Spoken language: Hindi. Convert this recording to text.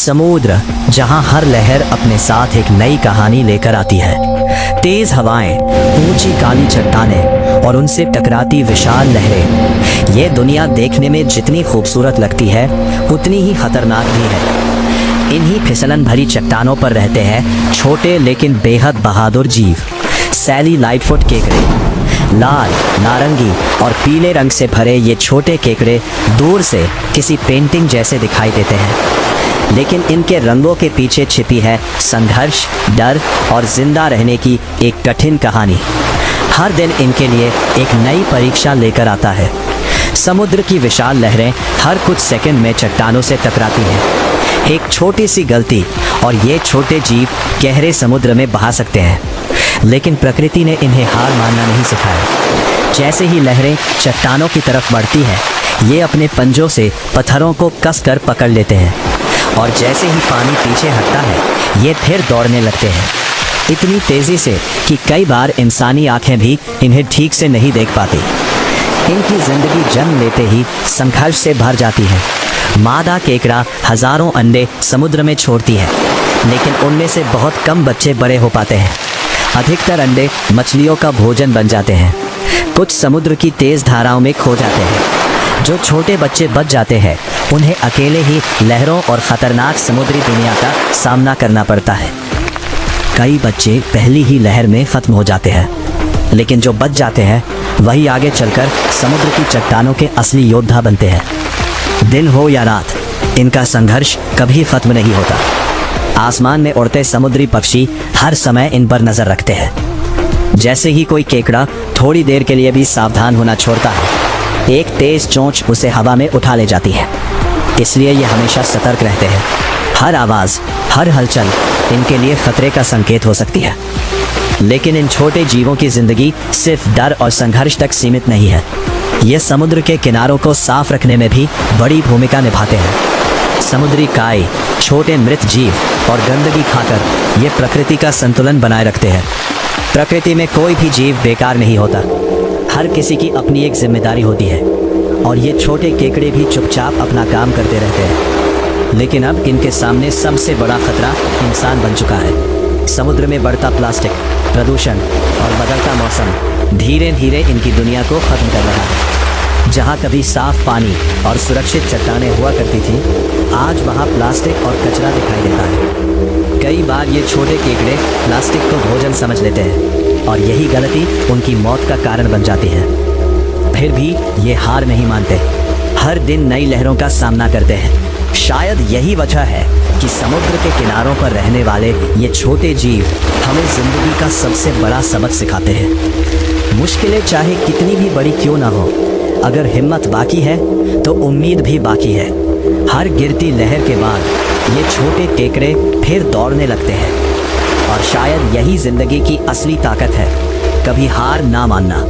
समुद्र, जहां हर लहर अपने साथ एक नई कहानी लेकर आती है। तेज हवाएं, ऊंची काली चट्टानें और उनसे टकराती विशाल लहरें, ये दुनिया देखने में जितनी खूबसूरत लगती है उतनी ही खतरनाक भी है। इन्हीं फिसलन भरी चट्टानों पर रहते हैं छोटे लेकिन बेहद बहादुर जीव। सैली लाइटफुट केकड़े। लाल, नारंगी और पीले रंग से भरे ये छोटे केकड़े दूर से किसी पेंटिंग जैसे दिखाई देते हैं, लेकिन इनके रंगों के पीछे छिपी है संघर्ष, डर और जिंदा रहने की एक कठिन कहानी। हर दिन इनके लिए एक नई परीक्षा लेकर आता है। समुद्र की विशाल लहरें हर कुछ सेकंड में चट्टानों से टकराती हैं। एक छोटी सी गलती और ये छोटे जीव गहरे समुद्र में बहा सकते हैं, लेकिन प्रकृति ने इन्हें हार मानना नहीं सिखाया। जैसे ही लहरें चट्टानों की तरफ बढ़ती हैं, ये अपने पंजों से पत्थरों को कसकर पकड़ लेते हैं, और जैसे ही पानी पीछे हटता है ये फिर दौड़ने लगते हैं, इतनी तेज़ी से कि कई बार इंसानी आंखें भी इन्हें ठीक से नहीं देख पाती। इनकी जिंदगी जन्म लेते ही संघर्ष से भर जाती है। मादा केकड़ा हजारों अंडे समुद्र में छोड़ती है, लेकिन उनमें से बहुत कम बच्चे बड़े हो पाते हैं। अधिकतर अंडे मछलियों का भोजन बन जाते हैं। कुछ समुद्र की तेज धाराओं में खो जाते हैं। जो छोटे बच्चे बच जाते हैं उन्हें अकेले ही लहरों और ख़तरनाक समुद्री दुनिया का सामना करना पड़ता है। कई बच्चे पहली ही लहर में ख़त्म हो जाते हैं, लेकिन जो बच जाते हैं वही आगे चलकर समुद्र की चट्टानों के असली योद्धा बनते हैं। दिन हो या रात, इनका संघर्ष कभी ख़त्म नहीं होता। आसमान में उड़ते समुद्री पक्षी हर समय इन पर नज़र रखते हैं। जैसे ही कोई केकड़ा थोड़ी देर के लिए भी सावधान होना छोड़ता है, एक तेज चोंच उसे हवा में उठा ले जाती है। इसलिए ये हमेशा सतर्क रहते हैं। हर आवाज़, हर हलचल इनके लिए खतरे का संकेत हो सकती है। लेकिन इन छोटे जीवों की जिंदगी सिर्फ डर और संघर्ष तक सीमित नहीं है। ये समुद्र के किनारों को साफ रखने में भी बड़ी भूमिका निभाते हैं। समुद्री काई, छोटे मृत जीव और गंदगी खाकर ये प्रकृति का संतुलन बनाए रखते हैं। प्रकृति में कोई भी जीव बेकार नहीं होता, हर किसी की अपनी एक जिम्मेदारी होती है, और ये छोटे केकड़े भी चुपचाप अपना काम करते रहते हैं। लेकिन अब इनके सामने सबसे बड़ा खतरा इंसान बन चुका है। समुद्र में बढ़ता प्लास्टिक, प्रदूषण और बदलता मौसम धीरे धीरे इनकी दुनिया को खत्म कर रहा है। जहाँ कभी साफ पानी और सुरक्षित चट्टानें हुआ करती थी, आज वहाँ प्लास्टिक और कचरा दिखाई देता है। कई बार ये छोटे केकड़े प्लास्टिक को भोजन समझ लेते हैं, और यही गलती उनकी मौत का कारण बन जाती है। फिर भी ये हार नहीं मानते, हर दिन नई लहरों का सामना करते हैं। शायद यही वजह है कि समुद्र के किनारों पर रहने वाले ये छोटे जीव हमें जिंदगी का सबसे बड़ा सबक सिखाते हैं। मुश्किलें चाहे कितनी भी बड़ी क्यों ना हो, अगर हिम्मत बाकी है तो उम्मीद भी बाकी है। हर गिरती लहर के बाद ये छोटे केकड़े फिर दौड़ने लगते हैं, और शायद यही जिंदगी की असली ताकत है, कभी हार ना मानना।